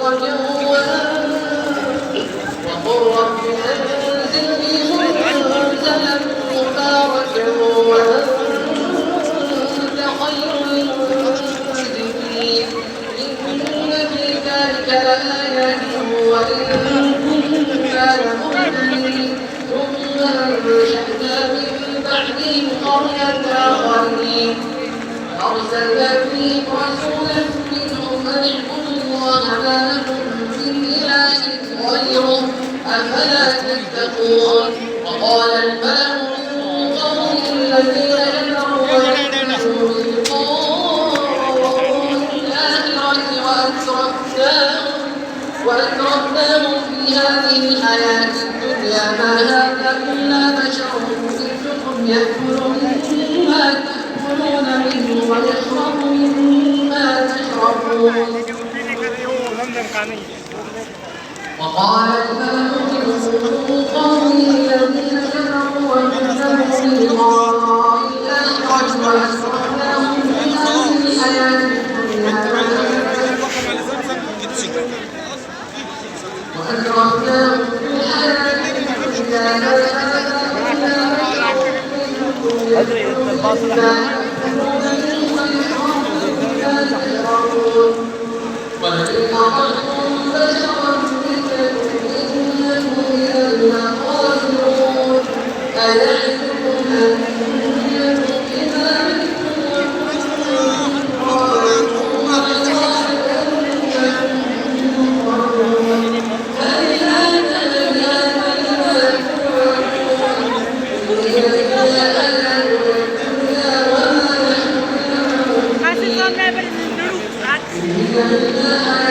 مباركا وقل رب أنزلني منزلا مباركا وأنت خير المنزلين إن في ذلك لآيات وإن كنا لمبتلين ثم أنشأنا من بعدهم قرنا آخرين أرسلنا فيهم رسولا منهم أن اعبدوا الله ما لكم من إله غيره أفلا تتقون وقال الملأ من قومه الذين كفروا وكذبوا بلقاء الآخرة وأترفناهم في هذه الحياة الدنيا ما هذا إلا بشر مثلكم يأكل مما تأكلون منه ويشرب مما تشربون وقال الملأ من قومه الذين كفروا وكذبوا بلقاء الآخرة وأترفناهم في هذه الحياة الدنيا وأترفناهم في الحياة الدنيا ما هذا إلا بشر ولئن أضلتم بشرا مثلكم إنكم إذا لخاسرون أيحسبكم أنكم إذا متم وكنتم ترابا إن